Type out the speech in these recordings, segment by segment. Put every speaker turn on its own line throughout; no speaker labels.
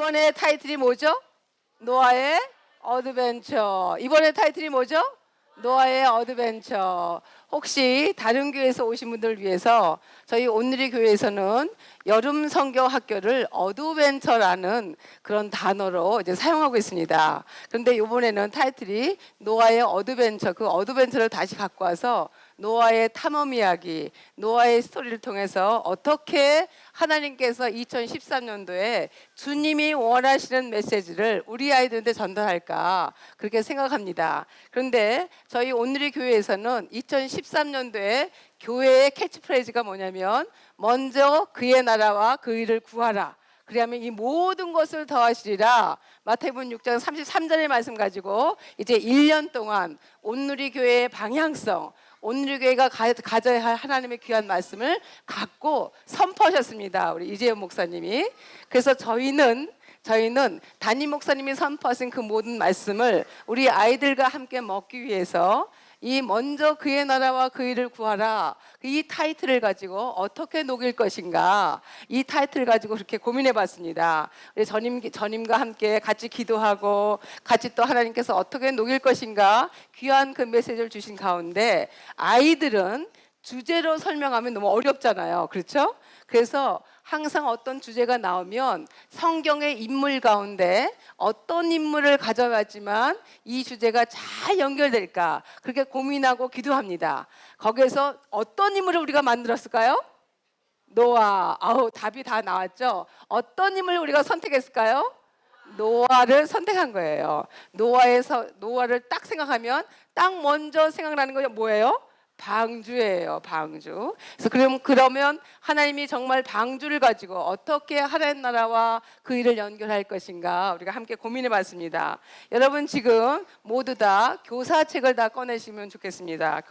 이번에 타이틀이 뭐죠? 노아의 어드벤처. 이번에 타이틀이 뭐죠? 노아의 어드벤처. 혹시 다른 교회에서 오신 분들을 위해서 저희 온누리 교회에서는 여름 성경 학교를 어드벤처라는 그런 단어로 이제 사용하고 있습니다. 그런데 이번에는 타이틀이 노아의 어드벤처, 그 어드벤처를 다시 갖고 와서 노아의 탐험 이야기, 노아의 스토리를 통해서 어떻게 하나님께서 2013년도에 주님이 원하시는 메시지를 우리 아이들한테 전달할까 그렇게 생각합니다. 그런데 저희 온누리 교회에서는 2013년도에 교회의 캐치프레이즈가 뭐냐면 먼저 그의 나라와 그 일을 구하라. 그러면 이 모든 것을 더하시리라. 마태복음 6장 33절의 말씀 가지고 이제 1년 동안 온누리 교회의 방향성, 온누리 교회가 가져야 할 하나님의 귀한 말씀을 갖고 선포하셨습니다. 우리 이재현 목사님이. 그래서 저희는 담임 목사님이 선포하신 그 모든 말씀을 우리 아이들과 함께 먹기 위해서 이 먼저 그의 나라와 그 일을 구하라, 이 타이틀을 가지고 어떻게 녹일 것인가, 이 타이틀을 가지고 그렇게 고민해 봤습니다. 우리 전임과 함께 같이 기도하고 같이 또 하나님께서 어떻게 녹일 것인가 귀한 그 메시지를 주신 가운데 아이들은 주제로 설명하면 너무 어렵잖아요. 그렇죠? 그래서 항상 어떤 주제가 나오면 성경의 인물 가운데 어떤 인물을 가져가지만 이 주제가 잘 연결될까 그렇게 고민하고 기도합니다. 거기에서 어떤 인물을 우리가 만들었을까요? 노아. 답이 다 나왔죠? 어떤 인물을 우리가 선택했을까요? 노아를 선택한 거예요. 노아를 딱 생각하면 딱 먼저 생각나는 건 뭐예요? 방주예요, 방주. 그래서 그러면 하나님이 정말 방주를 가지고 어떻게 하나님 나라와 그 일을 연결할 것인가 우리가 함께 고민해 봤습니다. 여러분 지금 모두 다 교사책을 다 꺼내시면 좋겠습니다.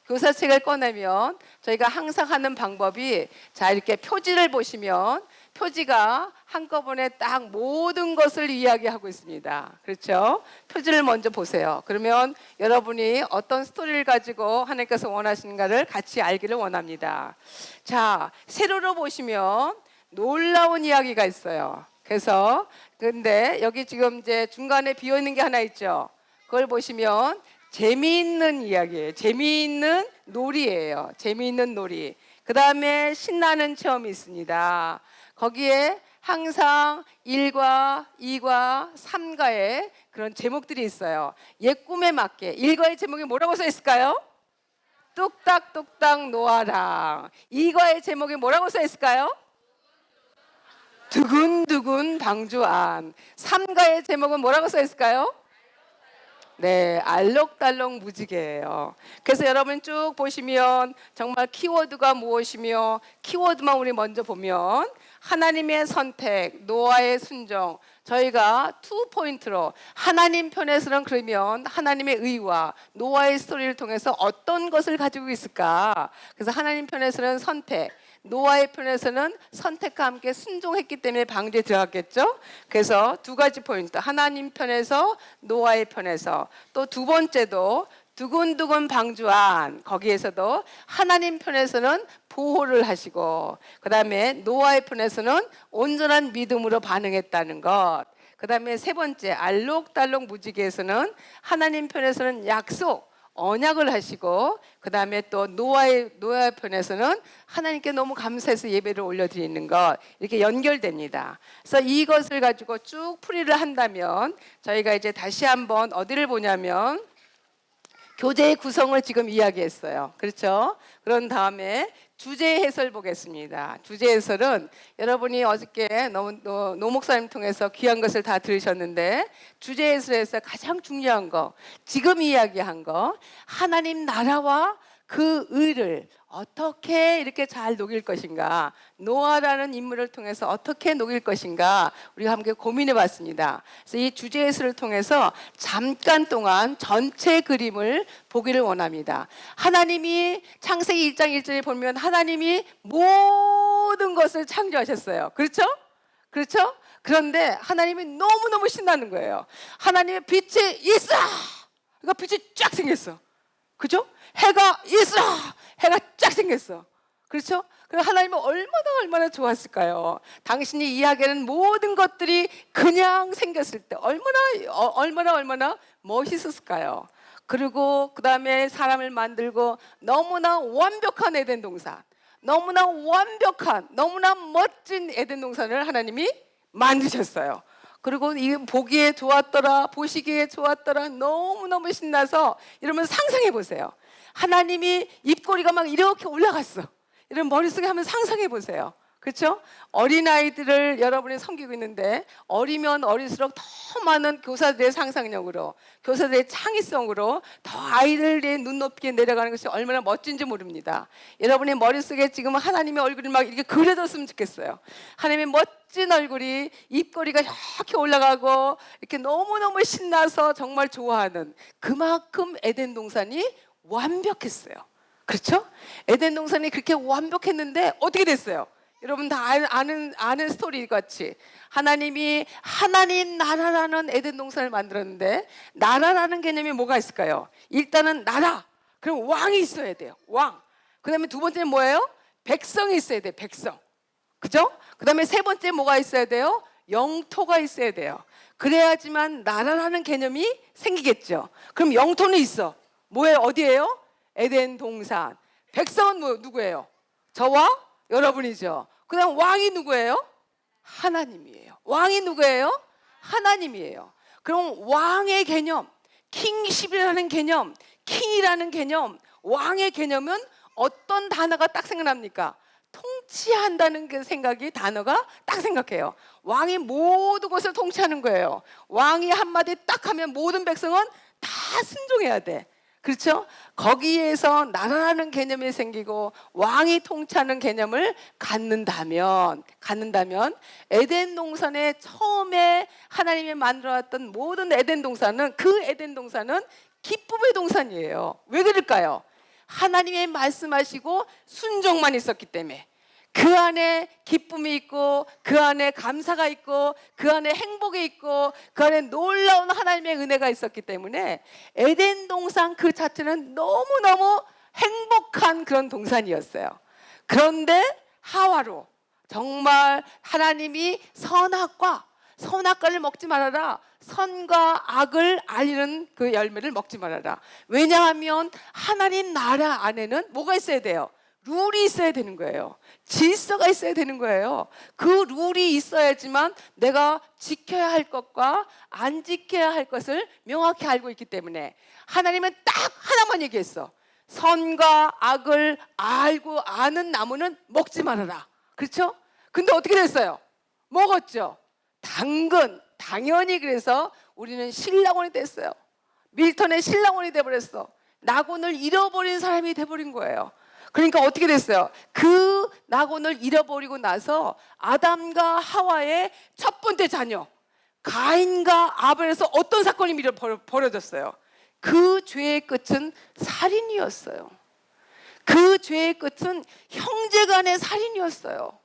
교사책을 꺼내면 저희가 항상 하는 방법이 자 이렇게 표지를 보시면 표지가 한꺼번에 딱 모든 것을 이야기하고 있습니다. 그렇죠? 표지를 먼저 보세요. 그러면 여러분이 어떤 스토리를 가지고 하나님께서 원하시는가를 같이 알기를 원합니다. 자, 세로로 보시면 놀라운 이야기가 있어요. 그래서 근데 여기 지금 이제 중간에 비어 있는 게 하나 있죠. 그걸 보시면 재미있는 이야기예요. 재미있는 놀이예요. 재미있는 놀이. 그 다음에 신나는 체험이 있습니다. 거기에 항상 1과 2과 3과의 그런 제목들이 있어요. 옛 꿈에 맞게 1과의 제목이 뭐라고 써 있을까요? 뚝딱뚝딱 노아랑. 2과의 제목이 뭐라고 써 있을까요? 두근두근 방주 안. 3과의 제목은 뭐라고 써 있을까요? 네, 알록달록 무지개예요. 그래서 여러분 쭉 보시면 정말 키워드가 무엇이며 키워드만 우리 먼저 보면 하나님의 선택, 노아의 순종. 저희가 2포인트로 하나님 편에서는 그러면 하나님의 의와 노아의 스토리를 통해서 어떤 것을 가지고 있을까? 그래서 하나님 편에서는 선택, 노아의 편에서는 선택과 함께 순종했기 때문에 방주에 들어갔겠죠. 그래서 두 가지 포인트, 하나님 편에서 노아의 편에서. 또 두 번째도 두근두근 방주 안, 거기에서도 하나님 편에서는 보호를 하시고 그 다음에 노아의 편에서는 온전한 믿음으로 반응했다는 것. 그 다음에 세 번째 알록달록 무지개에서는 하나님 편에서는 약속, 언약을 하시고 그 다음에 또 노아의 편에서는 하나님께 너무 감사해서 예배를 올려드리는 것, 이렇게 연결됩니다. 그래서 이것을 가지고 쭉 풀이를 한다면 저희가 이제 다시 한번 어디를 보냐면 교재의 구성을 지금 이야기했어요. 그렇죠? 그런 다음에 주제 해설 보겠습니다. 주제 해설은 여러분이 어저께 노 목사님 통해서 귀한 것을 다 들으셨는데 주제 해설에서 가장 중요한 거, 지금 이야기한 거, 하나님 나라와 그 의를 어떻게 이렇게 잘 녹일 것인가, 노아라는 인물을 통해서 어떻게 녹일 것인가 우리가 함께 고민해 봤습니다. 그래서 이 주제 해설을 통해서 잠깐 동안 전체 그림을 보기를 원합니다. 하나님이 창세기 1장 1절에 보면 하나님이 모든 것을 창조하셨어요. 그렇죠? 그렇죠? 그런데 하나님이 너무너무 신나는 거예요. 하나님의 빛이 있어! 그러니까 빛이 쫙 생겼어. 그죠? 해가 있어! 해가 쫙 생겼어. 그렇죠? 그럼 하나님은 얼마나 좋았을까요? 당신이 이야기하는 모든 것들이 그냥 생겼을 때 얼마나 멋있었을까요? 그리고 그 다음에 사람을 만들고 너무나 완벽한 에덴 동산, 너무나 완벽한, 너무나 멋진 에덴 동산을 하나님이 만드셨어요. 그리고 이 보기에 좋았더라, 보시기에 좋았더라, 너무너무 신나서 여러분 상상해 보세요. 하나님이 입꼬리가 막 이렇게 올라갔어. 이런 머릿속에 한번 상상해 보세요. 그렇죠? 어린아이들을 여러분이 섬기고 있는데 어리면 어릴수록 더 많은 교사들의 상상력으로, 교사들의 창의성으로 더 아이들의 눈높이에 내려가는 것이 얼마나 멋진지 모릅니다. 여러분의 머릿속에 지금 하나님의 얼굴이 막 이렇게 그려졌으면 좋겠어요. 하나님의 멋진 얼굴이 입꼬리가 이렇게 올라가고 이렇게 너무너무 신나서 정말 좋아하는, 그만큼 에덴 동산이 완벽했어요. 그렇죠? 에덴 동산이 그렇게 완벽했는데 어떻게 됐어요? 여러분 다 아는 스토리 같이 하나님이 하나님 나라라는 에덴 동산을 만들었는데, 나라라는 개념이 뭐가 있을까요? 일단은 나라, 그럼 왕이 있어야 돼요. 왕. 그 다음에 두 번째는 뭐예요? 백성이 있어야 돼요. 백성. 그죠? 그 다음에 세 번째 뭐가 있어야 돼요? 영토가 있어야 돼요. 그래야지만 나라라는 개념이 생기겠죠. 그럼 영토는 있어. 뭐예요? 어디예요? 에덴 동산. 백성은 누구예요? 저와 여러분이죠. 그 다음 왕이 누구예요? 하나님이에요. 왕이 누구예요? 하나님이에요. 그럼 왕의 개념, 킹십이라는 개념, 킹이라는 개념, 왕의 개념은 어떤 단어가 딱 생각납니까? 통치한다는 그 생각이, 단어가 딱 생각해요. 왕이 모든 것을 통치하는 거예요. 왕이 한마디 딱 하면 모든 백성은 다 순종해야 돼. 그렇죠? 거기에서 나라라는 개념이 생기고 왕이 통치하는 개념을 갖는다면 에덴 동산에 처음에 하나님이 만들어왔던 모든 에덴 동산은, 그 에덴 동산은 기쁨의 동산이에요. 왜 그럴까요? 하나님이 말씀하시고 순종만 있었기 때문에. 그 안에 기쁨이 있고, 그 안에 감사가 있고, 그 안에 행복이 있고, 그 안에 놀라운 하나님의 은혜가 있었기 때문에 에덴 동산 그 자체는 너무너무 행복한 그런 동산이었어요. 그런데 하와로 정말 하나님이 선악과를 먹지 말아라, 선과 악을 알리는 그 열매를 먹지 말아라. 왜냐하면 하나님 나라 안에는 뭐가 있어야 돼요? 룰이 있어야 되는 거예요. 질서가 있어야 되는 거예요. 그 룰이 있어야지만 내가 지켜야 할 것과 안 지켜야 할 것을 명확히 알고 있기 때문에 하나님은 딱 하나만 얘기했어. 선과 악을 알고 아는 나무는 먹지 말아라. 그렇죠? 근데 어떻게 됐어요? 먹었죠. 당연히. 그래서 우리는 신라곤이 됐어요. 밀턴의 신라곤이 돼버렸어. 낙원을 잃어버린 사람이 돼버린 거예요. 그러니까 어떻게 됐어요? 그 낙원을 잃어버리고 나서 아담과 하와의 첫 번째 자녀 가인과 아벨에서 어떤 사건이 벌어졌어요? 그 죄의 끝은 살인이었어요. 그 죄의 끝은 형제간의 살인이었어요.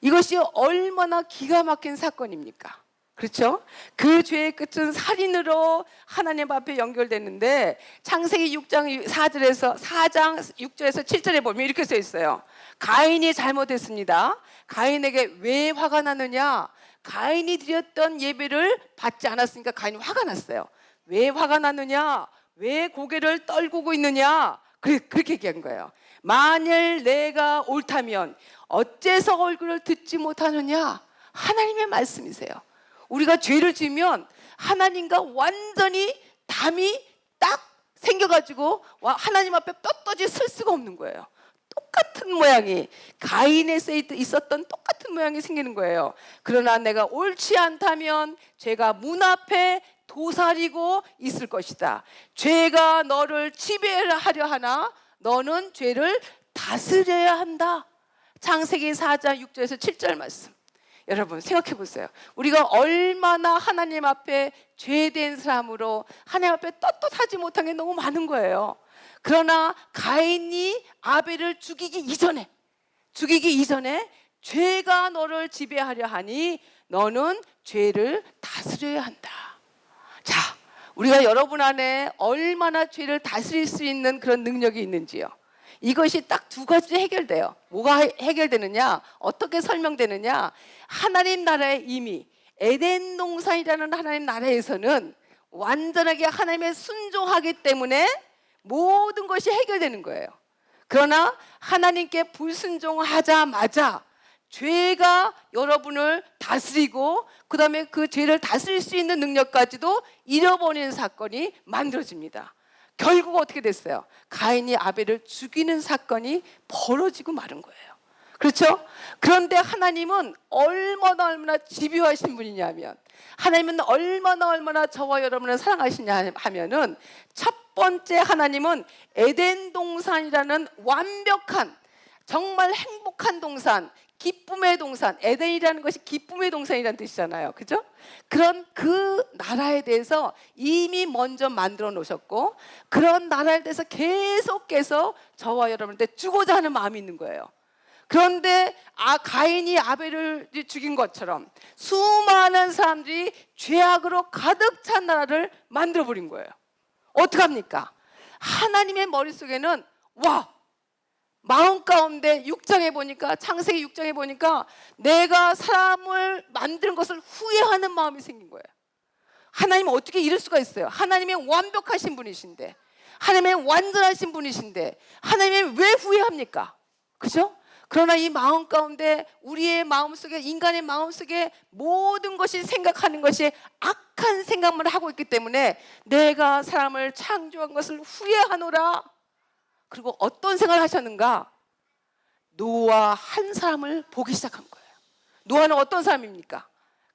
이것이 얼마나 기가 막힌 사건입니까? 그렇죠? 그 죄의 끝은 살인으로 하나님 앞에 연결되는데, 창세기 6장 4장 6절에서 7절에 보면 이렇게 써 있어요. 가인이 잘못했습니다. 가인에게 왜 화가 나느냐? 가인이 드렸던 예배를 받지 않았으니까 가인이 화가 났어요. 왜 화가 나느냐? 왜 고개를 떨구고 있느냐? 그렇게 얘기한 거예요. 만일 내가 옳다면 어째서 얼굴을 듣지 못하느냐? 하나님의 말씀이세요. 우리가 죄를 지으면 하나님과 완전히 담이 딱 생겨가지고 하나님 앞에 떳떳이 설 수가 없는 거예요. 똑같은 모양이, 가인에 있었던 똑같은 모양이 생기는 거예요. 그러나 내가 옳지 않다면 죄가 문 앞에 도사리고 있을 것이다. 죄가 너를 지배하려 하나 너는 죄를 다스려야 한다. 창세기 4장 6절에서 7절 말씀. 여러분 생각해 보세요. 우리가 얼마나 하나님 앞에 죄된 사람으로 하나님 앞에 떳떳하지 못한 게 너무 많은 거예요. 그러나 가인이 아벨을 죽이기 이전에 죄가 너를 지배하려 하니 너는 죄를 다스려야 한다. 자, 우리가 여러분 안에 얼마나 죄를 다스릴 수 있는 그런 능력이 있는지요. 이것이 딱 두 가지 해결돼요. 뭐가 해결되느냐? 어떻게 설명되느냐? 하나님 나라의 이미 에덴 동산이라는 하나님 나라에서는 완전하게 하나님에 순종하기 때문에 모든 것이 해결되는 거예요. 그러나 하나님께 불순종하자마자 죄가 여러분을 다스리고 그 다음에 그 죄를 다스릴 수 있는 능력까지도 잃어버리는 사건이 만들어집니다. 결국 어떻게 됐어요? 가인이 아벨을 죽이는 사건이 벌어지고 마는 거예요. 그렇죠? 그런데 하나님은 얼마나 집요하신 분이냐면, 하나님은 얼마나 저와 여러분을 사랑하시냐 하면은, 첫 번째 하나님은 에덴 동산이라는 완벽한, 정말 행복한 동산, 기쁨의 동산, 에덴이라는 것이 기쁨의 동산이라는 뜻이잖아요. 그죠? 그런 그 나라에 대해서 이미 먼저 만들어 놓으셨고, 그런 나라에 대해서 계속해서 저와 여러분한테 주고자 하는 마음이 있는 거예요. 그런데 가인이 아벨을 죽인 것처럼 수많은 사람들이 죄악으로 가득 찬 나라를 만들어버린 거예요. 어떡합니까? 하나님의 머릿속에는 마음 가운데 6장에 보니까, 창세기 6장에 보니까 내가 사람을 만드는 것을 후회하는 마음이 생긴 거예요. 하나님은 어떻게 이럴 수가 있어요? 하나님이 완벽하신 분이신데, 하나님이 완전하신 분이신데 하나님이 왜 후회합니까? 그죠? 그러나 이 마음 가운데, 우리의 마음속에, 인간의 마음속에 모든 것이 생각하는 것이 악한 생각만 하고 있기 때문에 내가 사람을 창조한 것을 후회하노라. 그리고 어떤 생각을 하셨는가? 노아 한 사람을 보기 시작한 거예요. 노아는 어떤 사람입니까?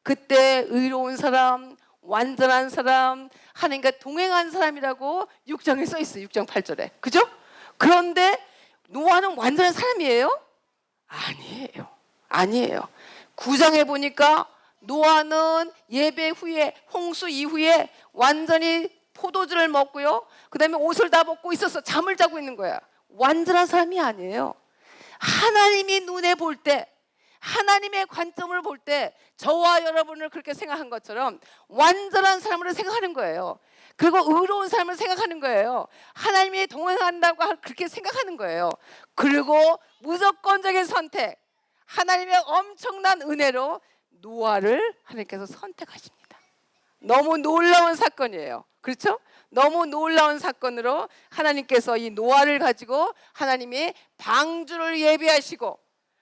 그때 의로운 사람, 완전한 사람, 하나님과 동행한 사람이라고 6장에 써 있어요. 6장 8절에. 그죠? 그런데 노아는 완전한 사람이에요? 아니에요. 9장에 보니까 노아는 예배 후에, 홍수 이후에 완전히 포도주를 먹고요, 그 다음에 옷을 다 벗고 있어서 잠을 자고 있는 거야. 완전한 사람이 아니에요. 하나님이 눈에 볼 때, 하나님의 관점을 볼 때 저와 여러분을 그렇게 생각한 것처럼 완전한 사람으로 생각하는 거예요. 그리고 의로운 삶을 생각하는 거예요. 하나님이 동행한다고 그렇게 생각하는 거예요. 그리고 무조건적인 선택, 하나님의 엄청난 은혜로 노아를 하나님께서 선택하십니다. 너무 놀라운 사건이에요. 그렇죠? 너무 놀라운 사건으로 하나님께서 이 노아를 가지고 하나님이 방주를 예비하시고,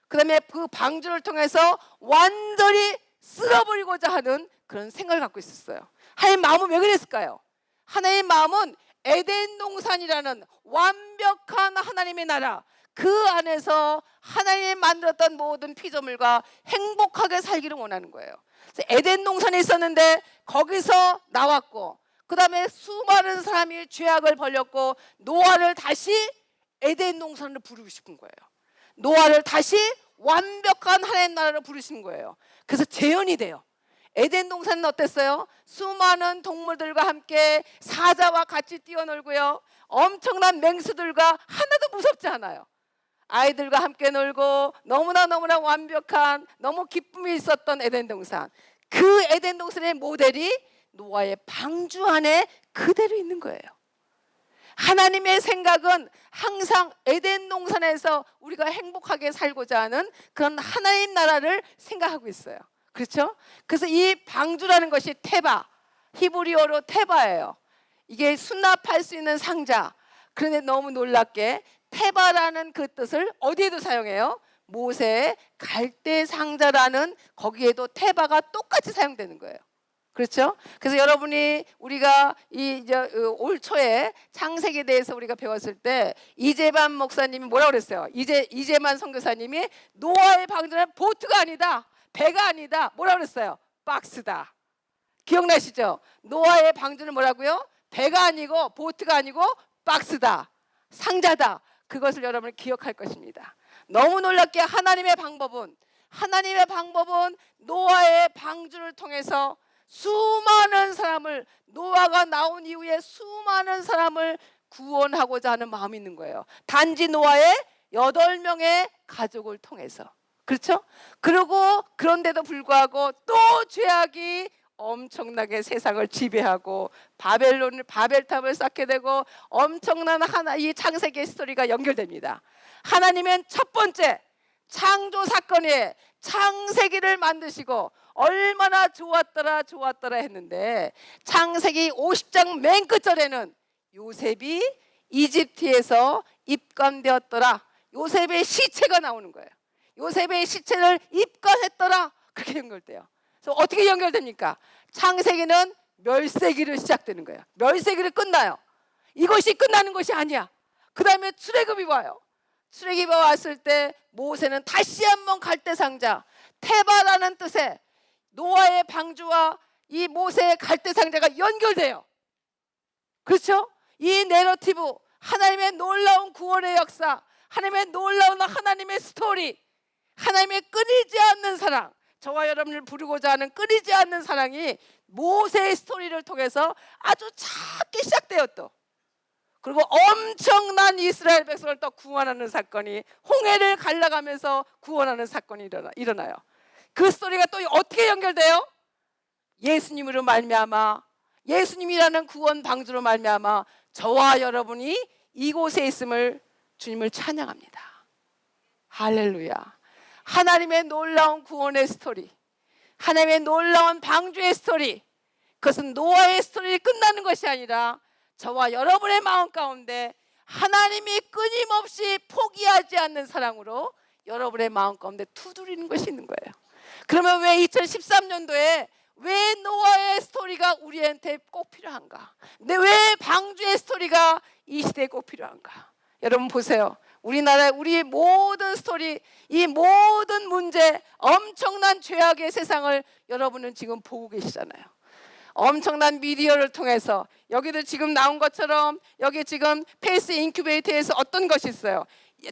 그 다음에 그 방주를 통해서 완전히 쓸어버리고자 하는 그런 생각을 갖고 있었어요. 하나님 마음은 왜 그랬을까요? 하나님의 마음은 에덴 동산이라는 완벽한 하나님의 나라, 그 안에서 하나님이 만들었던 모든 피조물과 행복하게 살기를 원하는 거예요. 그래서 에덴 동산에 있었는데 거기서 나왔고, 그 다음에 수많은 사람이 죄악을 벌렸고, 노아를 다시 에덴 동산으로 부르고 싶은 거예요. 노아를 다시 완벽한 하나님 나라로 부르신 거예요. 그래서 재현이 돼요. 에덴 동산은 어땠어요? 수많은 동물들과 함께 사자와 같이 뛰어놀고요, 엄청난 맹수들과 하나도 무섭지 않아요. 아이들과 함께 놀고 너무나 완벽한, 너무 기쁨이 있었던 에덴 동산, 그 에덴 동산의 모델이 노아의 방주 안에 그대로 있는 거예요. 하나님의 생각은 항상 에덴 동산에서 우리가 행복하게 살고자 하는 그런 하나님 나라를 생각하고 있어요. 그렇죠? 그래서 이 방주라는 것이 테바, 히브리어로 테바예요. 이게 수납할 수 있는 상자. 그런데 너무 놀랍게 테바라는 그 뜻을 어디에도 사용해요? 모세의 갈대 상자라는, 거기에도 테바가 똑같이 사용되는 거예요. 그렇죠? 그래서 여러분이, 우리가 올 초에 창세기에 대해서 우리가 배웠을 때 이재만 목사님이 뭐라고 그랬어요? 이재만 선교사님이 노아의 방주는 보트가 아니다, 배가 아니다, 뭐라고 그랬어요? 박스다. 기억나시죠? 노아의 방주는 뭐라고요? 배가 아니고 보트가 아니고 박스다, 상자다. 그것을 여러분이 기억할 것입니다. 너무 놀랍게 하나님의 방법은 노아의 방주를 통해서 수많은 사람을, 노아가 나온 이후에 수많은 사람을 구원하고자 하는 마음이 있는 거예요. 단지 노아의 8명의 가족을 통해서. 그렇죠? 그리고 그런데도 불구하고 또 죄악이 엄청나게 세상을 지배하고 바벨탑을 쌓게 되고 엄청난 이 창세기의 스토리가 연결됩니다. 하나님은 첫 번째 창조 사건에 창세기를 만드시고 얼마나 좋았더라 했는데 창세기 50장 맨 끝절에는 요셉이 이집트에서 입간되었더라. 요셉의 시체가 나오는 거예요. 요셉의 시체를 입간했더라. 그렇게 연결돼요. 그래서 어떻게 연결됩니까? 창세기는 멸세기로 시작되는 거예요. 멸세기로 끝나요. 이것이 끝나는 것이 아니야. 그 다음에 출애굽이 와요. 출애굽이 왔을 때 모세는 다시 한번 갈대상자, 테바라는 뜻의 노아의 방주와 이 모세의 갈대상자가 연결돼요. 그렇죠? 이 내러티브, 하나님의 놀라운 구원의 역사, 하나님의 놀라운 하나님의 스토리, 하나님의 끊이지 않는 사랑, 저와 여러분을 부르고자 하는 끊이지 않는 사랑이 모세의 스토리를 통해서 아주 작게 시작되었다. 그리고 엄청난 이스라엘 백성을 또 구원하는 사건이, 홍해를 갈라가면서 구원하는 사건이 일어나요. 그 스토리가 또 어떻게 연결돼요? 예수님으로 말미암아, 예수님이라는 구원 방주로 말미암아 저와 여러분이 이곳에 있음을 주님을 찬양합니다. 할렐루야. 하나님의 놀라운 구원의 스토리, 하나님의 놀라운 방주의 스토리, 그것은 노아의 스토리를 끝나는 것이 아니라 저와 여러분의 마음 가운데 하나님이 끊임없이 포기하지 않는 사랑으로 여러분의 마음 가운데 두드리는 것이 있는 거예요. 그러면 왜 2013년도에 왜 노아의 스토리가 우리한테 꼭 필요한가? 근데 왜 방주의 스토리가 이 시대에 꼭 필요한가? 여러분 보세요. 우리나라의 우리의 모든 스토리, 이 모든 문제, 엄청난 죄악의 세상을 여러분은 지금 보고 계시잖아요. 엄청난 미디어를 통해서, 여기도 지금 나온 것처럼 여기 지금 페이스 인큐베이터에서 어떤 것이 있어요.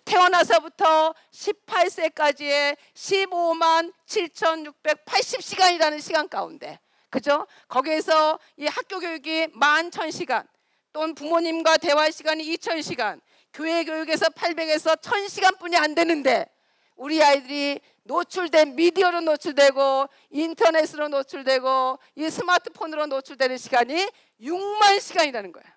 태어나서부터 18세까지의 15만 7,680시간이라는 시간 가운데, 그죠? 거기에서 이 학교 교육이 11,000시간, 또는 부모님과 대화 시간이 2,000시간, 교회 교육에서 800에서 1,000시간뿐이 안 되는데 우리 아이들이 노출된 미디어로 노출되고 인터넷으로 노출되고 이 스마트폰으로 노출되는 시간이 6만 시간이라는 거예요.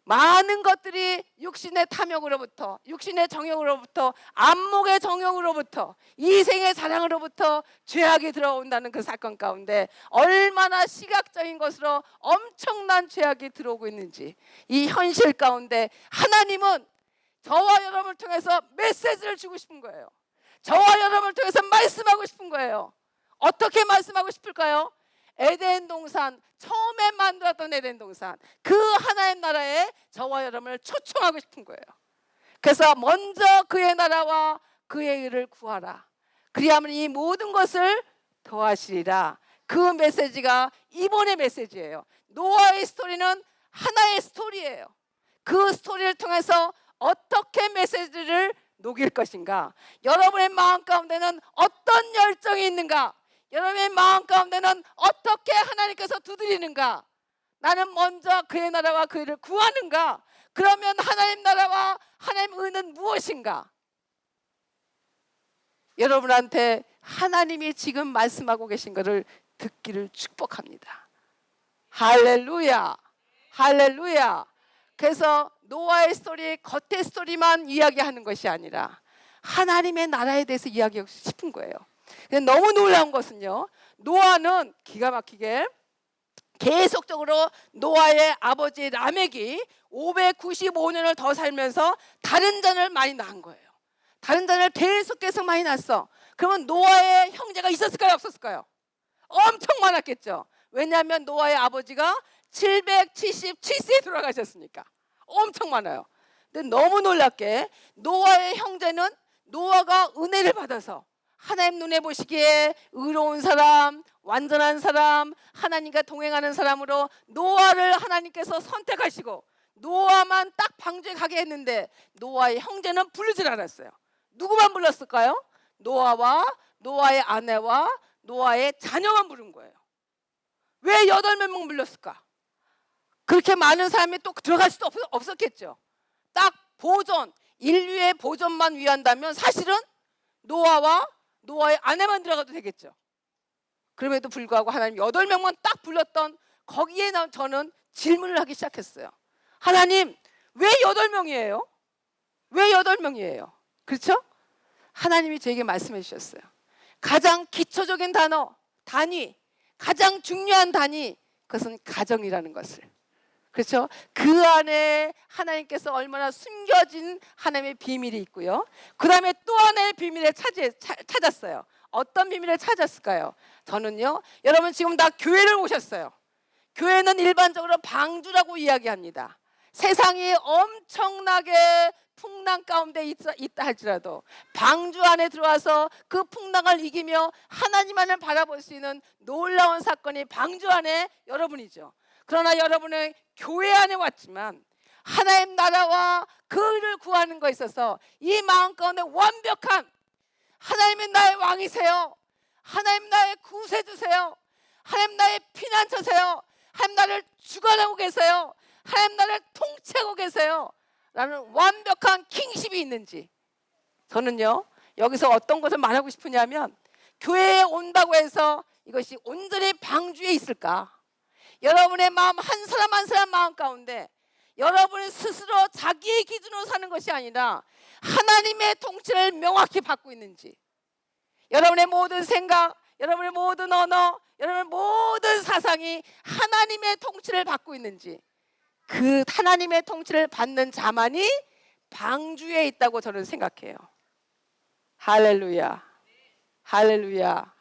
많은 것들이 육신의 탐욕으로부터, 육신의 정욕으로부터, 안목의 정욕으로부터, 이생의 사랑으로부터 죄악이 들어온다는 그 사건 가운데 얼마나 시각적인 것으로 엄청난 죄악이 들어오고 있는지, 이 현실 가운데 하나님은 저와 여러분을 통해서 메시지를 주고 싶은 거예요. 저와 여러분을 통해서 말씀하고 싶은 거예요. 어떻게 말씀하고 싶을까요? 에덴 동산, 처음에 만들었던 에덴 동산, 그 하나님 나라에 저와 여러분을 초청하고 싶은 거예요. 그래서 먼저 그의 나라와 그의 의를 구하라. 그리하면 이 모든 것을 더하시리라. 그 메시지가 이번의 메시지예요. 노아의 스토리는 하나의 스토리예요. 그 스토리를 통해서 어떻게 메시지를 녹일 것인가? 여러분의 마음 가운데는 어떤 열정이 있는가? 여러분의 마음 가운데는 어떻게 하나님께서 두드리는가? 나는 먼저 그의 나라와 그 일을 구하는가? 그러면 하나님 나라와 하나님 의는 무엇인가? 여러분한테 하나님이 지금 말씀하고 계신 것을 듣기를 축복합니다. 할렐루야, 할렐루야. 그래서 노아의 스토리, 겉의 스토리만 이야기하는 것이 아니라 하나님의 나라에 대해서 이야기하고 싶은 거예요. 너무 놀라운 것은요, 노아는 기가 막히게 계속적으로 노아의 아버지 라멕이 595년을 더 살면서 다른 자녀를 많이 낳은 거예요. 다른 자녀를 계속 많이 낳았어. 그러면 노아의 형제가 있었을까요, 없었을까요? 엄청 많았겠죠. 왜냐하면 노아의 아버지가 777세에 돌아가셨으니까 엄청 많아요. 근데 너무 놀랍게 노아의 형제는 노아가 은혜를 받아서 하나님 눈에 보시기에 의로운 사람, 완전한 사람, 하나님과 동행하는 사람으로 노아를 하나님께서 선택하시고 노아만 딱 방주에 가게 했는데 노아의 형제는 부르질 않았어요. 누구만 불렀을까요? 노아와 노아의 아내와 노아의 자녀만 부른 거예요. 왜 8명 불렀을까? 그렇게 많은 사람이 또 들어갈 수도 없었겠죠. 딱 보존, 인류의 보존만 위한다면 사실은 노아와 노아의 아내만 들어가도 되겠죠. 그럼에도 불구하고 하나님 8명만 딱 불렀던 거기에 저는 질문을 하기 시작했어요. 하나님, 왜 8명이에요? 왜 8명이에요? 그렇죠? 하나님이 저에게 말씀해 주셨어요. 가장 기초적인 단위, 가장 중요한 단위, 그것은 가정이라는 것을. 그렇죠? 그 안에 하나님께서 얼마나 숨겨진 하나님의 비밀이 있고요. 그 다음에 또 하나의 비밀을 찾았어요. 어떤 비밀을 찾았을까요? 저는요, 여러분 지금 다 교회를 오셨어요. 교회는 일반적으로 방주라고 이야기합니다. 세상이 엄청나게 풍랑 가운데 있다 할지라도 방주 안에 들어와서 그 풍랑을 이기며 하나님만을 바라볼 수 있는 놀라운 사건이 방주 안에 여러분이죠. 그러나 여러분은 교회 안에 왔지만 하나님 나라와 그를 구하는 것에 있어서 이 마음 가운데 완벽한 하나님이 나의 왕이세요. 하나님 나의 구세주세요. 하나님 나의 피난처세요. 하나님 나를 주관하고 계세요. 하나님 나를 통치하고 계세요. 라는 완벽한 킹십이 있는지, 저는요 여기서 어떤 것을 말하고 싶으냐면, 교회에 온다고 해서 이것이 온전히 방주에 있을까? 여러분의 마음 한 사람 한 사람 마음 가운데 여러분이 스스로 자기의 기준으로 사는 것이 아니라 하나님의 통치를 명확히 받고 있는지, 여러분의 모든 생각, 여러분의 모든 언어, 여러분의 모든 사상이 하나님의 통치를 받고 있는지, 그 하나님의 통치를 받는 자만이 방주에 있다고 저는 생각해요. 할렐루야, 할렐루야.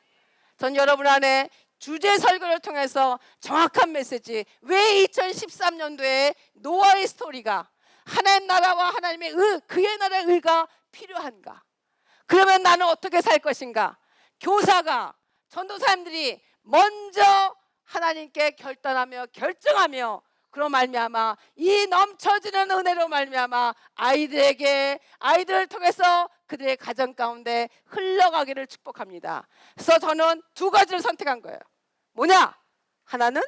전 여러분 안에 주제 설교를 통해서 정확한 메시지, 왜 2013년도에 노아의 스토리가 하나님 나라와 하나님의 그의 나라의 의가 필요한가? 그러면 나는 어떻게 살 것인가? 교사가, 전도사님들이 먼저 하나님께 결단하며 결정하며, 그로 말미암아 이 넘쳐지는 은혜로 말미암아 아이들을 통해서 그들의 가정 가운데 흘러가기를 축복합니다. 그래서 저는 2가지를 선택한 거예요. 뭐냐? 하나는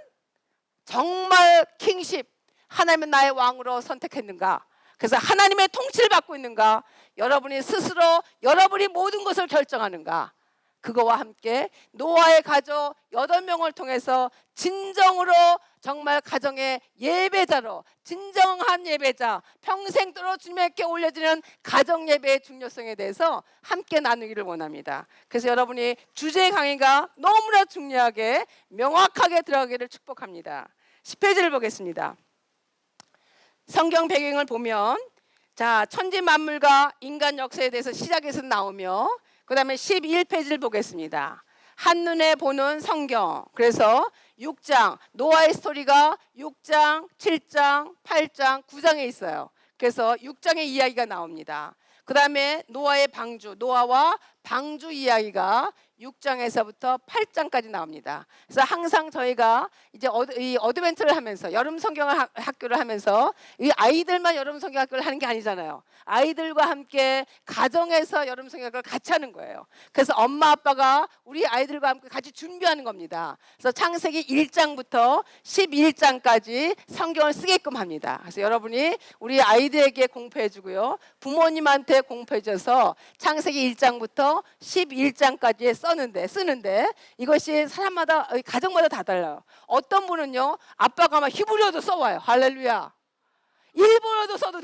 정말 킹십, 하나님은 나의 왕으로 선택했는가? 그래서 하나님의 통치를 받고 있는가? 여러분이 스스로 여러분이 모든 것을 결정하는가? 그거와 함께 노아의 가족 8명을 통해서 진정으로 정말 가정의 예배자로, 진정한 예배자, 평생도록 주님께 올려지는 가정 예배의 중요성에 대해서 함께 나누기를 원합니다. 그래서 여러분이 주제 강의가 너무나 중요하게 명확하게 들어가기를 축복합니다. 10페이지를 보겠습니다. 성경 배경을 보면, 자, 천지 만물과 인간 역사에 대해서 시작에서 나오며, 그 다음에 11페이지를 보겠습니다. 한눈에 보는 성경. 그래서 6장, 노아의 스토리가 6장, 7장, 8장, 9장에 있어요. 그래서 6장의 이야기가 나옵니다. 그 다음에 노아의 방주, 노아와 방주 이야기가 6장에서부터 8장까지 나옵니다. 그래서 항상 저희가 이제 이 어드벤처를 하면서, 여름 성경 학교를 하면서, 이 아이들만 여름 성경 학교를 하는 게 아니잖아요. 아이들과 함께 가정에서 여름 성경 학교를 같이 하는 거예요. 그래서 엄마 아빠가 우리 아이들과 함께 같이 준비하는 겁니다. 그래서 창세기 1장부터 11장까지 성경을 쓰게끔 합니다. 그래서 여러분이 우리 아이들에게 공부해 주고요, 부모님한테 공부해 줘서 창세기 1장부터 11장까지 쓰는데 이것이 사람마다, 가정마다 다 달라요. 어떤 분은요, 아빠가 막 히브리어도 써와요. 할렐루야. 일본어도 써도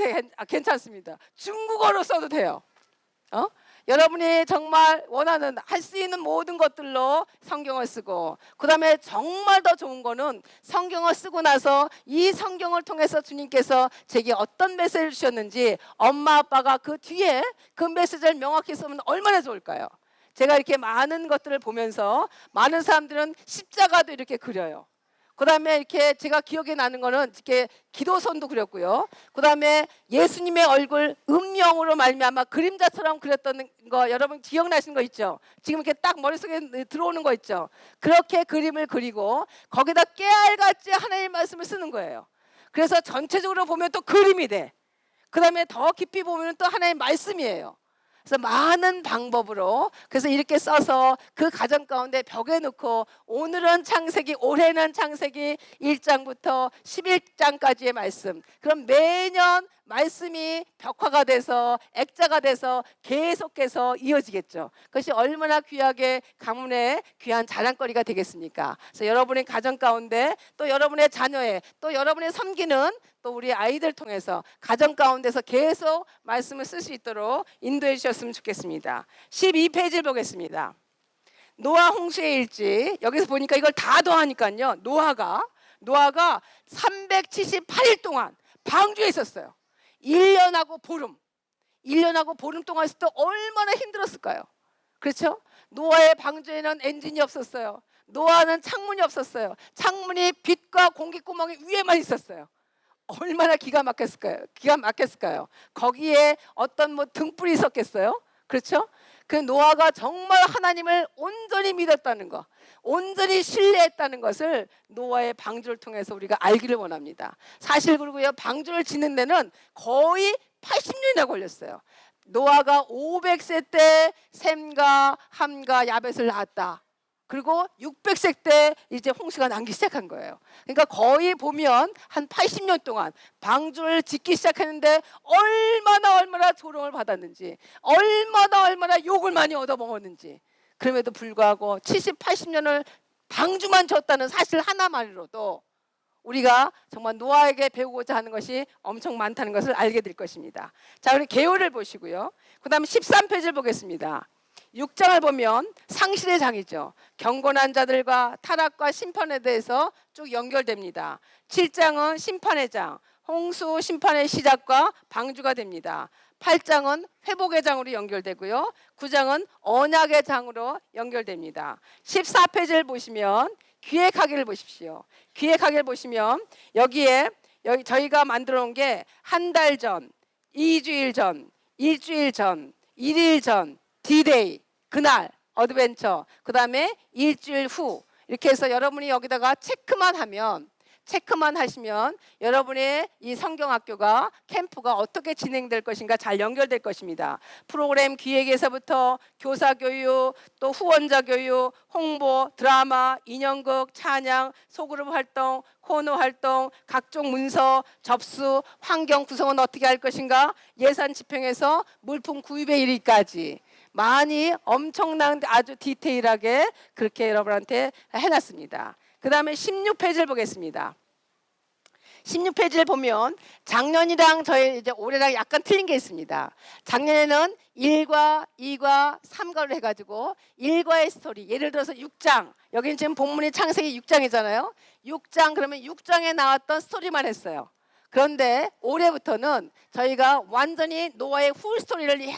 괜찮습니다. 중국어로 써도 돼요. 여러분이 정말 원하는, 할 수 있는 모든 것들로 성경을 쓰고, 그 다음에 정말 더 좋은 거는 성경을 쓰고 나서 이 성경을 통해서 주님께서 제게 어떤 메시지를 주셨는지 엄마 아빠가 그 뒤에 그 메시지를 명확히 쓰면 얼마나 좋을까요? 제가 이렇게 많은 것들을 보면서 많은 사람들은 십자가도 이렇게 그려요. 그 다음에 이렇게 제가 기억에 나는 거는 이렇게 기도선도 그렸고요. 그 다음에 예수님의 얼굴 음영으로 말미암아 그림자처럼 그렸던 거 여러분 기억나시는 거 있죠? 지금 이렇게 딱 머릿속에 들어오는 거 있죠? 그렇게 그림을 그리고 거기다 깨알같이 하나님의 말씀을 쓰는 거예요. 그래서 전체적으로 보면 또 그림이 돼. 그 다음에 더 깊이 보면 또 하나님의 말씀이에요. 그래서 많은 방법으로, 그래서 이렇게 써서 그 가정 가운데 벽에 놓고, 오늘은 창세기, 올해는 창세기 1장부터 11장까지의 말씀, 그럼 매년 말씀이 벽화가 돼서 액자가 돼서 계속해서 이어지겠죠. 그것이 얼마나 귀하게 가문의 귀한 자랑거리가 되겠습니까? 그래서 여러분의 가정 가운데 또 여러분의 자녀의 또 여러분의 섬기는 또 우리 아이들 통해서 가정 가운데서 계속 말씀을 쓸 수 있도록 인도해 주셨으면 좋겠습니다. 12페이지를 보겠습니다. 노아 홍수의 일지. 여기서 보니까 이걸 다 더하니까요. 노아가 378일 동안 방주에 있었어요. 1년하고 보름 동안 있을 때 얼마나 힘들었을까요? 그렇죠? 노아의 방주에는 엔진이 없었어요. 노아는 창문이 없었어요. 창문이 빛과 공기구멍이 위에만 있었어요. 얼마나 기가 막혔을까요? 거기에 어떤 등불이 있었겠어요? 그렇죠? 그 노아가 정말 하나님을 온전히 믿었다는 거, 온전히 신뢰했다는 것을 노아의 방주를 통해서 우리가 알기를 원합니다. 사실 그리고요, 방주를 짓는 데는 거의 80년이나 걸렸어요. 노아가 500세 때 셈과 함과 야벳을 낳았다. 그리고 600세 때 이제 홍수가 나기 시작한 거예요. 그러니까 거의 보면 한 80년 동안 방주를 짓기 시작했는데 얼마나 조롱을 받았는지, 얼마나 욕을 많이 얻어먹었는지. 그럼에도 불구하고 70, 80년을 방주만 졌다는 사실 하나만으로도 우리가 정말 노아에게 배우고자 하는 것이 엄청 많다는 것을 알게 될 것입니다. 자, 우리 계율을 보시고요. 그 다음에 13페이지를 보겠습니다. 6장을 보면 상실의 장이죠. 경건한 자들과 타락과 심판에 대해서 쭉 연결됩니다. 7장은 심판의 장, 홍수 심판의 시작과 방주가 됩니다. 8장은 회복의 장으로 연결되고요. 9장은 언약의 장으로 연결됩니다. 14페이지를 보시면 기획하기를 보십시오. 기획하기를 보시면 여기 저희가 만들어 놓은 게 한 달 전, 2주일 전, 일주일 전, 1일 전, D-Day, 그날, 어드벤처, 그 다음에 일주일 후 이렇게 해서 여러분이 여기다가 체크만 하시면 여러분의 이 성경학교가 캠프가 어떻게 진행될 것인가 잘 연결될 것입니다. 프로그램 기획에서부터 교사교육, 또 후원자 교육, 홍보, 드라마, 인형극, 찬양, 소그룹 활동, 코너 활동, 각종 문서, 접수, 환경 구성은 어떻게 할 것인가, 예산 집행에서 물품 구입에 이르기까지 많이 엄청난 아주 디테일하게 그렇게 여러분한테 해놨습니다. 그 다음에 16페이지를 보겠습니다. 16페이지를 보면 작년이랑 저희 이제 올해랑 약간 틀린 게 있습니다. 작년에는 1과 2과 3과를 해가지고 1과의 스토리, 예를 들어서 6장, 여기는 지금 본문이 창세기 6장이잖아요. 6장 그러면 6장에 나왔던 스토리만 했어요. 그런데 올해부터는 저희가 완전히 노아의 풀 스토리를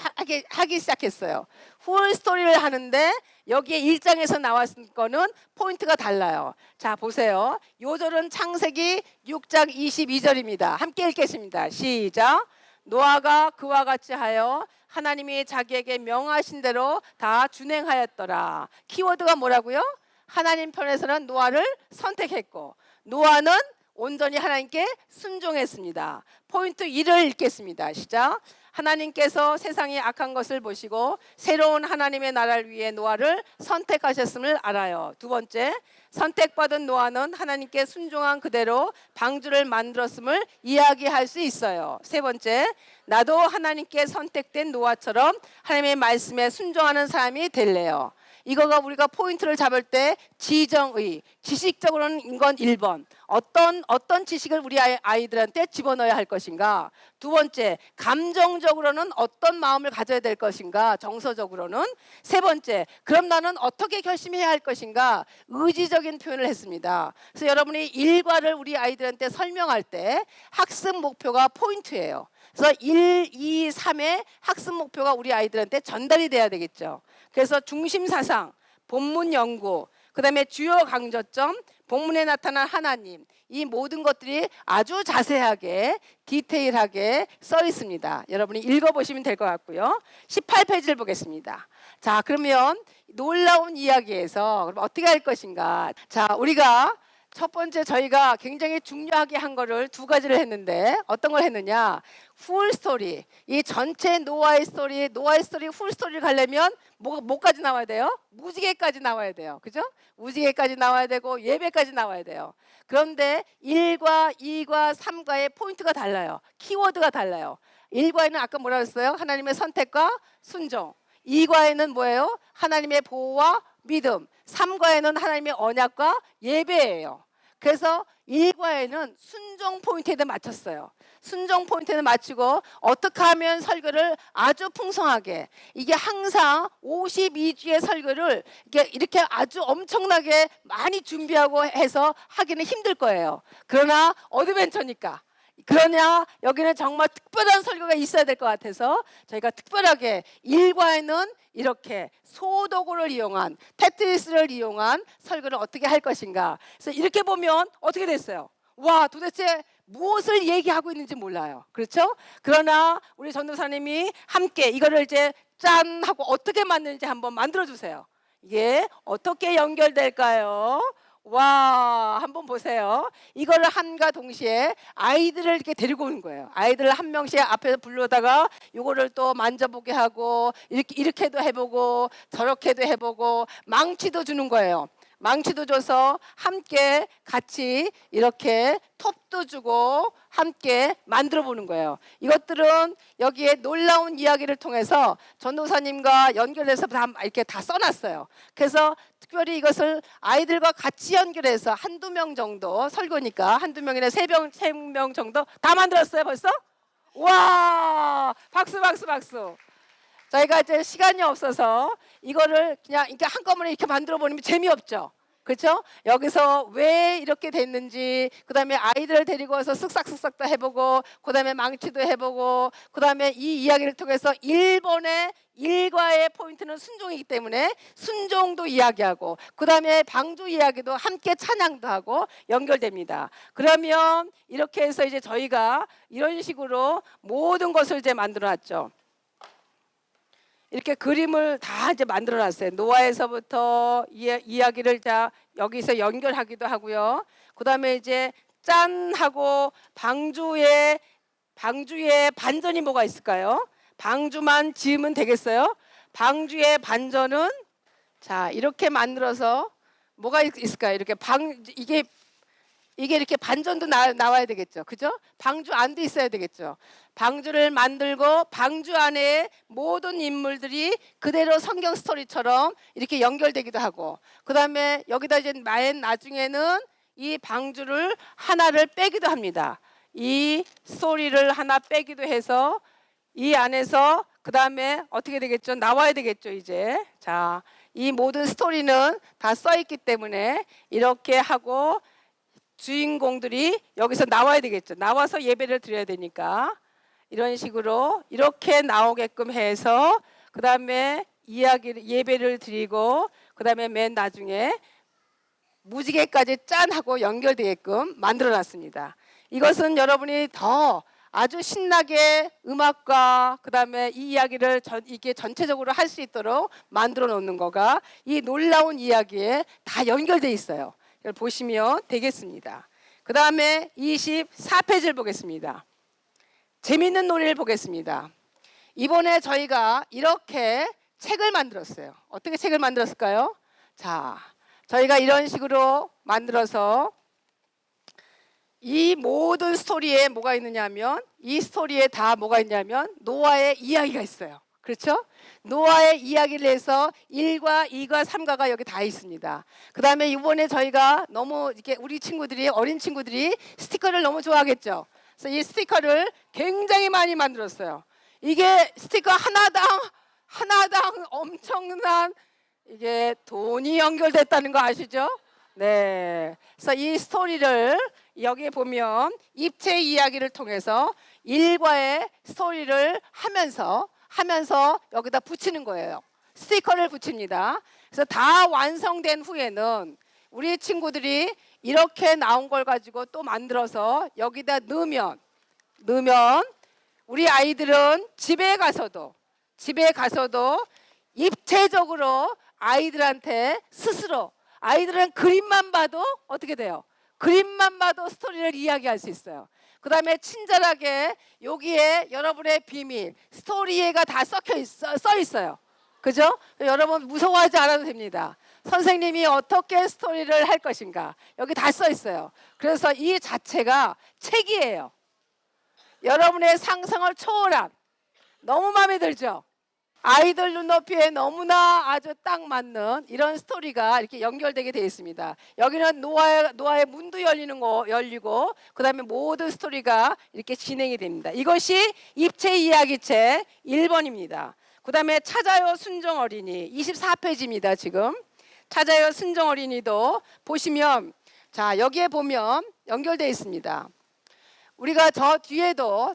하기 시작했어요. 풀 스토리를 하는데 여기에 1장에서 나왔을 거는 포인트가 달라요. 자, 보세요. 요절은 창세기 6장 22절입니다. 함께 읽겠습니다. 시작. 노아가 그와 같이 하여 하나님이 자기에게 명하신 대로 다 준행하였더라. 키워드가 뭐라고요? 하나님 편에서는 노아를 선택했고, 노아는 온전히 하나님께 순종했습니다. 포인트 1을 읽겠습니다. 시작. 하나님께서 세상의 악한 것을 보시고 새로운 하나님의 나라를 위해 노아를 선택하셨음을 알아요. 두 번째, 선택받은 노아는 하나님께 순종한 그대로 방주를 만들었음을 이야기할 수 있어요. 세 번째, 나도 하나님께 선택된 노아처럼 하나님의 말씀에 순종하는 사람이 될래요. 이거가 우리가 포인트를 잡을 때 지정의, 지식적으로는 이건 1번. 어떤 지식을 우리 아이들한테 집어넣어야 할 것인가. 두 번째, 감정적으로는 어떤 마음을 가져야 될 것인가. 정서적으로는. 세 번째, 그럼 나는 어떻게 결심해야 할 것인가. 의지적인 표현을 했습니다. 그래서 여러분이 일과를 우리 아이들한테 설명할 때 학습 목표가 포인트예요. 그래서 1, 2, 3의 학습 목표가 우리 아이들한테 전달이 돼야 되겠죠. 그래서 중심 사상, 본문 연구, 그 다음에 주요 강조점, 본문에 나타난 하나님, 이 모든 것들이 아주 자세하게 디테일하게 써 있습니다. 여러분이 읽어보시면 될 것 같고요. 18페이지를 보겠습니다. 자, 그러면 놀라운 이야기에서 그럼 어떻게 할 것인가. 자, 우리가 첫 번째 저희가 굉장히 중요하게 한 거를 두 가지를 했는데 어떤 걸 했느냐. 풀 스토리. 이 전체 노아의 스토리 풀 스토리를 가려면 뭐까지 나와야 돼요? 무지개까지 나와야 돼요. 그죠? 무지개까지 나와야 되고 예배까지 나와야 돼요. 그런데 1과 2과 3과의 포인트가 달라요. 키워드가 달라요. 1과에는 아까 뭐라 그랬어요? 하나님의 선택과 순종. 2과에는 뭐예요? 하나님의 보호와 믿음. 3과에는 하나님의 언약과 예배예요. 그래서 1과에는 순종 포인트에 맞췄어요. 순종 포인트에 맞추고 어떻게 하면 설교를 아주 풍성하게, 이게 항상 52주의 설교를 이렇게 아주 엄청나게 많이 준비하고 해서 하기는 힘들 거예요. 그러나 어드벤처니까, 그러냐 여기는 정말 특별한 설교가 있어야 될 것 같아서 저희가 특별하게 1과에는 이렇게 소도구를 이용한, 테트리스를 이용한 설교를 어떻게 할 것인가. 그래서 이렇게 보면 어떻게 됐어요? 와, 도대체 무엇을 얘기하고 있는지 몰라요. 그렇죠? 그러나 우리 전도사님이 함께 이거를 이제 짠 하고 어떻게 만드는지 한번 만들어 주세요. 이게 어떻게 연결될까요? 와, 한번 보세요. 이거를 함과 동시에 아이들을 이렇게 데리고 오는 거예요. 아이들을 한 명씩 앞에서 불러다가 이거를 또 만져보게 하고 이렇게도 해보고 저렇게도 해보고 망치도 주는 거예요. 망치도 줘서 함께 같이 이렇게 톱도 주고 함께 만들어 보는 거예요. 이것들은 여기에 놀라운 이야기를 통해서 전도사님과 연결해서 이렇게 다 써놨어요. 그래서 특별히 이것을 아이들과 같이 연결해서 한두 명 정도, 설교니까 한두 명이나 세 명 정도 다 만들었어요 벌써? 와, 박수 박수 박수. 저희가 이제 시간이 없어서 이거를 그냥 한꺼번에 이렇게 만들어 보면 재미없죠. 그렇죠? 여기서 왜 이렇게 됐는지, 그 다음에 아이들을 데리고 와서 쓱싹쓱싹도 해보고, 그 다음에 망치도 해보고, 그 다음에 이 이야기를 통해서 1번의 1과의 포인트는 순종이기 때문에 순종도 이야기하고, 그 다음에 방주 이야기도 함께 찬양도 하고 연결됩니다. 그러면 이렇게 해서 이제 저희가 이런 식으로 모든 것을 이제 만들어놨죠. 이렇게 그림을 다 이제 만들어놨어요. 노아에서부터 이야기를 자 여기서 연결하기도 하고요. 그 다음에 이제 짠 하고 방주의 반전이 뭐가 있을까요? 방주만 지으면 되겠어요? 방주의 반전은 자 이렇게 만들어서 뭐가 있을까요? 이렇게 이게 이렇게 반전도 나와야 되겠죠. 그죠? 방주 안도 있어야 되겠죠. 방주를 만들고 방주 안에 모든 인물들이 그대로 성경 스토리처럼 이렇게 연결되기도 하고, 그 다음에 여기다 이제 맨 나중에는 이 방주를 하나를 빼기도 합니다. 이 스토리를 하나 빼기도 해서 이 안에서 그 다음에 어떻게 되겠죠? 나와야 되겠죠 이제. 자, 이 모든 스토리는 다 써있기 때문에 이렇게 하고 주인공들이 여기서 나와야 되겠죠. 나와서 예배를 드려야 되니까 이런 식으로 이렇게 나오게끔 해서 그 다음에 예배를 드리고, 그 다음에 맨 나중에 무지개까지 짠 하고 연결되게끔 만들어놨습니다. 이것은 여러분이 더 아주 신나게 음악과 그 다음에 이 이야기를 이게 전체적으로 할 수 있도록 만들어 놓는 거가 이 놀라운 이야기에 다 연결돼 있어요. 이걸 보시면 되겠습니다. 그 다음에 24페이지를 보겠습니다. 재미있는 놀이를 보겠습니다. 이번에 저희가 이렇게 책을 만들었어요. 어떻게 책을 만들었을까요? 자, 저희가 이런 식으로 만들어서 이 모든 스토리에 뭐가 있느냐면, 이 스토리에 다 뭐가 있냐면 노아의 이야기가 있어요. 그렇죠? 노아의 이야기를 해서 1과 2과 3과가 여기 다 있습니다. 그 다음에 이번에 저희가 너무 이렇게 우리 친구들이, 어린 친구들이 스티커를 너무 좋아하겠죠. 그래서 이 스티커를 굉장히 많이 만들었어요. 이게 스티커 하나당 엄청난 이게 돈이 연결됐다는 거 아시죠? 네. 그래서 이 스토리를 여기에 보면 입체 이야기를 통해서 1과의 스토리를 하면서 여기다 붙이는 거예요. 스티커를 붙입니다. 그래서 다 완성된 후에는 우리 친구들이 이렇게 나온 걸 가지고 또 만들어서 여기다 넣으면 우리 아이들은 집에 가서도 입체적으로 아이들한테 스스로, 아이들은 그림만 봐도 어떻게 돼요? 그림만 봐도 스토리를 이야기할 수 있어요. 그다음에 친절하게 여기에 여러분의 비밀, 스토리가 다 써 있어요. 그죠? 여러분 무서워하지 않아도 됩니다. 선생님이 어떻게 스토리를 할 것인가 여기 다 써 있어요. 그래서 이 자체가 책이에요. 여러분의 상상을 초월한, 너무 마음에 들죠? 아이들 눈높이에 너무나 아주 딱 맞는 이런 스토리가 이렇게 연결되게 되어 있습니다. 여기는 노아의 문도 열리고 그다음에 모든 스토리가 이렇게 진행이 됩니다. 이것이 입체 이야기책 1번입니다. 그다음에 찾아요 순정 어린이 24페이지입니다. 지금 찾아요 순정 어린이도 보시면 자 여기에 보면 연결되어 있습니다. 우리가 저 뒤에도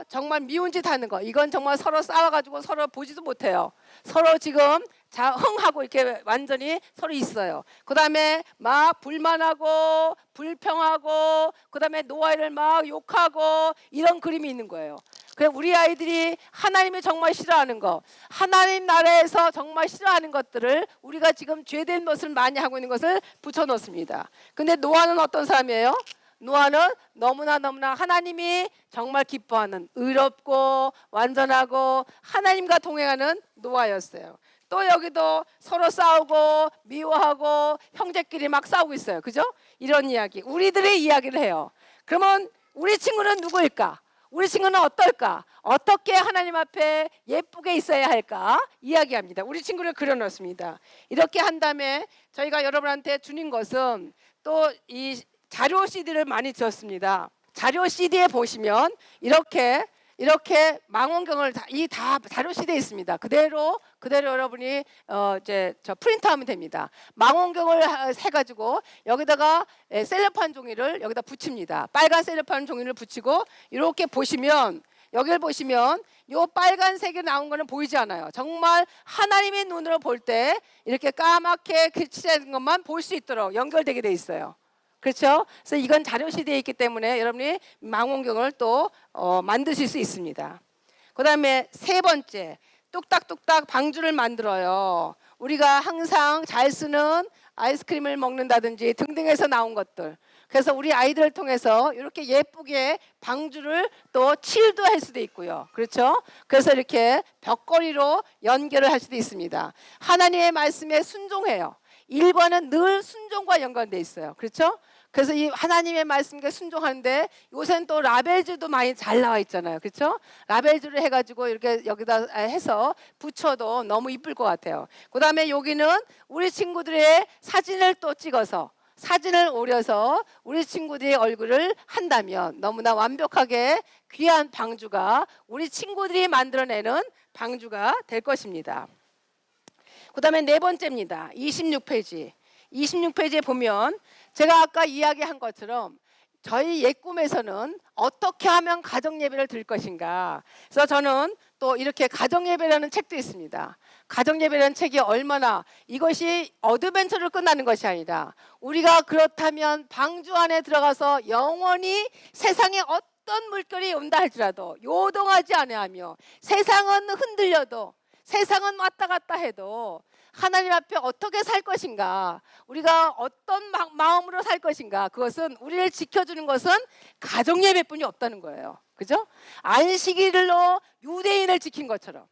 정말 미운 짓 하는 거, 이건 정말 서로 싸워가지고 서로 보지도 못해요. 서로 지금 흥하고 이렇게 완전히 서로 있어요. 그 다음에 막 불만하고 불평하고 그 다음에 노아를 막 욕하고 이런 그림이 있는 거예요. 그래서 우리 아이들이 하나님이 정말 싫어하는 거, 하나님 나라에서 정말 싫어하는 것들을 우리가 지금 죄된 것을 많이 하고 있는 것을 붙여놓습니다. 근데 노아는 어떤 사람이에요? 노아는 너무나 하나님이 정말 기뻐하는 의롭고 완전하고 하나님과 동행하는 노아였어요. 또 여기도 서로 싸우고 미워하고 형제끼리 막 싸우고 있어요. 그죠? 이런 이야기, 우리들의 이야기를 해요. 그러면 우리 친구는 누구일까? 우리 친구는 어떨까? 어떻게 하나님 앞에 예쁘게 있어야 할까? 이야기합니다. 우리 친구를 그려놓습니다. 이렇게 한 다음에 저희가 여러분한테 주는 것은 또 이 자료 CD를 많이 주었습니다. 자료 CD에 보시면 이렇게 망원경을 다 자료 CD에 있습니다. 그대로 여러분이 이제 저 프린트하면 됩니다. 망원경을 해가지고 여기다가 셀로판 종이를 여기다 붙입니다. 빨간 셀로판 종이를 붙이고 이렇게 보시면 여기를 보시면 요 빨간색이 나온 거는 보이지 않아요. 정말 하나님의 눈으로 볼 때 이렇게 까맣게 칠해진 것만 볼 수 있도록 연결되게 돼 있어요. 그렇죠? 그래서 이건 자료 시대에 있기 때문에 여러분이 망원경을 또 만드실 수 있습니다. 그 다음에 세 번째, 뚝딱뚝딱 방주를 만들어요. 우리가 항상 잘 쓰는 아이스크림을 먹는다든지 등등해서 나온 것들. 그래서 우리 아이들을 통해서 이렇게 예쁘게 방주를 또 칠도 할 수도 있고요. 그렇죠? 그래서 이렇게 벽걸이로 연결을 할 수도 있습니다. 하나님의 말씀에 순종해요. 1번은 늘 순종과 연관돼 있어요. 그렇죠? 그래서 이 하나님의 말씀에 순종하는데 요새는 또 라벨즈도 많이 잘 나와 있잖아요. 그렇죠? 라벨즈를 해가지고 이렇게 여기다 해서 붙여도 너무 이쁠 것 같아요. 그 다음에 여기는 우리 친구들의 사진을 또 찍어서 사진을 오려서 우리 친구들의 얼굴을 한다면 너무나 완벽하게 귀한 방주가 우리 친구들이 만들어내는 방주가 될 것입니다. 그 다음에 네 번째입니다. 26페이지. 26페이지에 보면 제가 아까 이야기한 것처럼 저희 옛 꿈에서는 어떻게 하면 가정예배를 드릴 것인가. 그래서 저는 또 이렇게 가정예배라는 책도 있습니다. 가정예배라는 책이 얼마나 이것이 어드벤처로 끝나는 것이 아니라 우리가 그렇다면 방주 안에 들어가서 영원히 세상에 어떤 물결이 온다 할지라도 요동하지 아니하며 세상은 흔들려도 세상은 왔다 갔다 해도 하나님 앞에 어떻게 살 것인가, 우리가 어떤 마음으로 살 것인가, 그것은 우리를 지켜주는 것은 가정예배뿐이 없다는 거예요. 그죠? 안식일로 유대인을 지킨 것처럼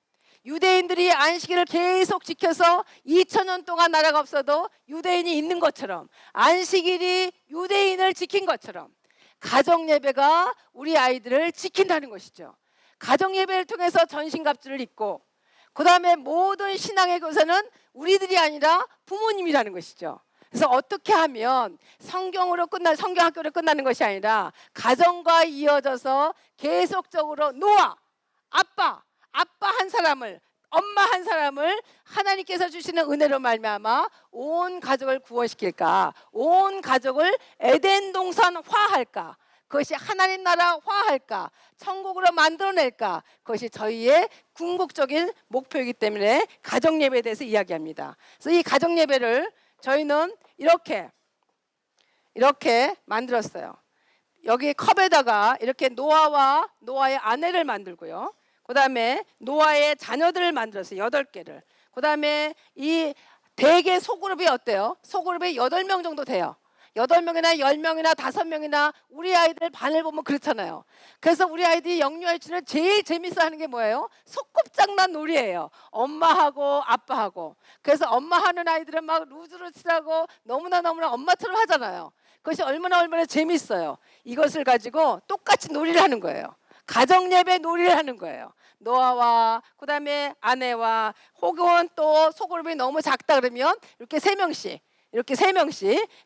유대인들이 안식일을 계속 지켜서 2000년 동안 나라가 없어도 유대인이 있는 것처럼 안식일이 유대인을 지킨 것처럼 가정예배가 우리 아이들을 지킨다는 것이죠. 가정예배를 통해서 전신갑주를 입고 그 다음에 모든 신앙의 교사는 우리들이 아니라 부모님이라는 것이죠. 그래서 어떻게 하면 성경학교로 끝나는 것이 아니라 가정과 이어져서 계속적으로 노아, 아빠 한 사람을, 엄마 한 사람을 하나님께서 주시는 은혜로 말미암아 온 가족을 구원시킬까, 온 가족을 에덴 동산화할까, 그것이 하나님 나라화할까, 천국으로 만들어낼까, 그것이 저희의 궁극적인 목표이기 때문에 가정예배에 대해서 이야기합니다. 그래서 이 가정예배를 저희는 이렇게 만들었어요. 여기 컵에다가 이렇게 노아와 노아의 아내를 만들고요. 그 다음에 노아의 자녀들을 만들었어요. 8개를. 그 다음에 이 대개 소그룹이 어때요? 소그룹이 8명 정도 돼요. 8명이나 10명이나 5명이나 우리 아이들 반을 보면 그렇잖아요. 그래서 우리 아이들이 영유아유치원을 제일 재밌어 하는 게 뭐예요? 소꿉장난 놀이예요. 엄마하고 아빠하고. 그래서 엄마 하는 아이들은 막 루즈루즈하고 너무나 엄마처럼 하잖아요. 그것이 얼마나 재밌어요. 이것을 가지고 똑같이 놀이를 하는 거예요. 가정예배 놀이를 하는 거예요. 노아와 그다음에 아내와 혹은 또 소그룹이 너무 작다 그러면 이렇게 세 명씩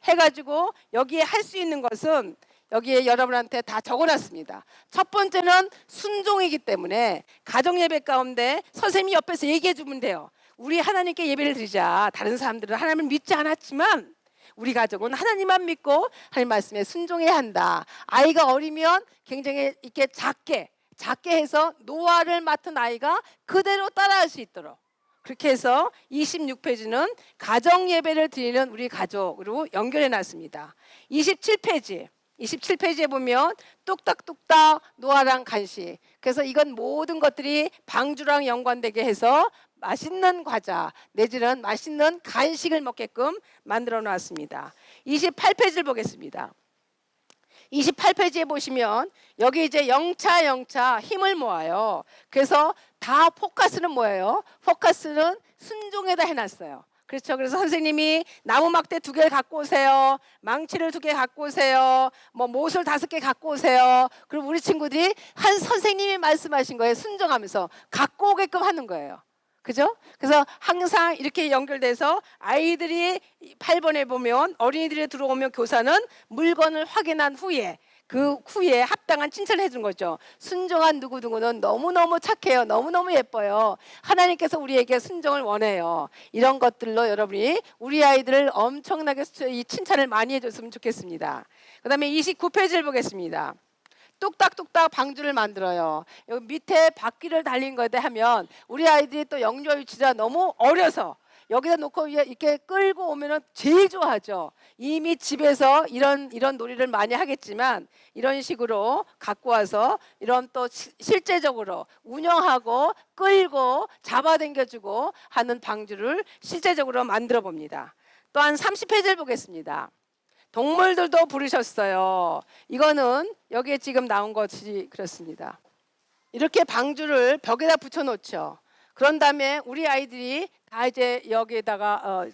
해가지고 여기에 할 수 있는 것은 여기에 여러분한테 다 적어놨습니다. 첫 번째는 순종이기 때문에 가정예배 가운데 선생님이 옆에서 얘기해 주면 돼요. 우리 하나님께 예배를 드리자. 다른 사람들은 하나님을 믿지 않았지만 우리 가족은 하나님만 믿고 하나님 말씀에 순종해야 한다. 아이가 어리면 굉장히 이렇게 작게 해서 노아를 맡은 아이가 그대로 따라할 수 있도록 그렇게 해서 26페이지는 가정예배를 드리는 우리 가족으로 연결해 놨습니다. 27페이지에 보면 뚝딱뚝딱 노아랑 간식. 그래서 이건 모든 것들이 방주랑 연관되게 해서 맛있는 과자 내지는 맛있는 간식을 먹게끔 만들어 놨습니다. 28페이지를 보겠습니다. 28페이지에 보시면 여기 이제 영차 힘을 모아요. 그래서 다 포커스는 뭐예요? 포커스는 순종에다 해놨어요. 그렇죠. 그래서 선생님이 나무 막대 2개 갖고 오세요. 망치를 2개 갖고 오세요. 뭐 못을 5개 갖고 오세요. 그리고 우리 친구들이 한 선생님이 말씀하신 거에 순종하면서 갖고 오게끔 하는 거예요. 그죠? 그래서 항상 이렇게 연결돼서 아이들이 8번에 보면 어린이들이 들어오면 교사는 물건을 확인한 후에 그 후에 합당한 칭찬을 해준 거죠. 순종한 누구누구는 너무너무 착해요. 너무너무 예뻐요. 하나님께서 우리에게 순종을 원해요. 이런 것들로 여러분이 우리 아이들을 엄청나게 이 칭찬을 많이 해줬으면 좋겠습니다. 그 다음에 29페이지를 보겠습니다. 뚝딱뚝딱 방주를 만들어요. 여기 밑에 바퀴를 달린 거에 하면 우리 아이들이 또 영유아유치라 너무 어려서 여기다 놓고 이렇게 끌고 오면은 제일 좋아하죠. 이미 집에서 이런 놀이를 많이 하겠지만 이런 식으로 갖고 와서 이런 또 실제적으로 운영하고 끌고 잡아당겨주고 하는 방주를 실제적으로 만들어 봅니다. 또한 30페이지를 보겠습니다. 동물들도 부르셨어요. 이거는 여기에 지금 나온 것이 그렇습니다. 이렇게 방주를 벽에다 붙여놓죠. 그런 다음에 우리 아이들이 다 이제 여기에다가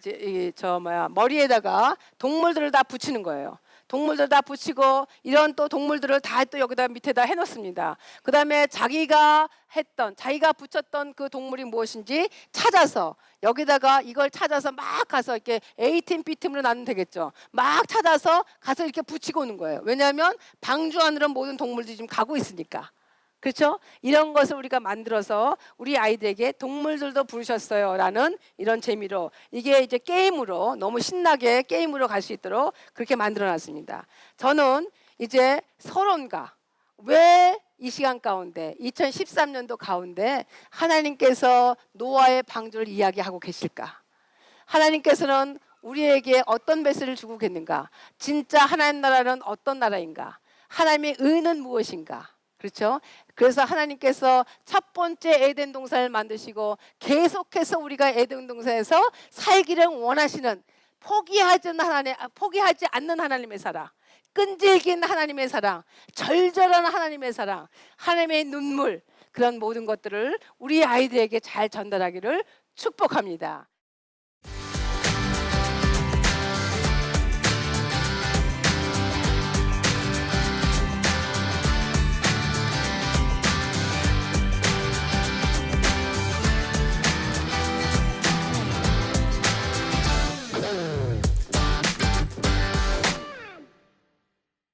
머리에다가 동물들을 다 붙이는 거예요. 동물들 다 붙이고 이런 또 동물들을 다 또 여기다 밑에다 해놓습니다. 그 다음에 자기가 붙였던 그 동물이 무엇인지 찾아서 여기다가 이걸 찾아서 막 가서 이렇게 A팀 B팀으로 나누면 되겠죠. 막 찾아서 가서 이렇게 붙이고 오는 거예요. 왜냐하면 방주 안으로 모든 동물들이 지금 가고 있으니까. 그렇죠? 이런 것을 우리가 만들어서 우리 아이들에게 동물들도 부르셨어요 라는 이런 재미로 이게 이제 게임으로 너무 신나게 게임으로 갈 수 있도록 그렇게 만들어 놨습니다. 저는 이제 서론가 왜 이 시간 가운데 2013년도 가운데 하나님께서 노아의 방주를 이야기하고 계실까? 하나님께서는 우리에게 어떤 메시지를 주고 계신가? 진짜 하나님 나라는 어떤 나라인가? 하나님의 의는 무엇인가? 그렇죠? 그래서 하나님께서 첫 번째 에덴 동산을 만드시고 계속해서 우리가 에덴 동산에서 살기를 원하시는 포기하지 않는 하나님의 사랑, 끈질긴 하나님의 사랑, 절절한 하나님의 사랑, 하나님의 눈물 그런 모든 것들을 우리 아이들에게 잘 전달하기를 축복합니다.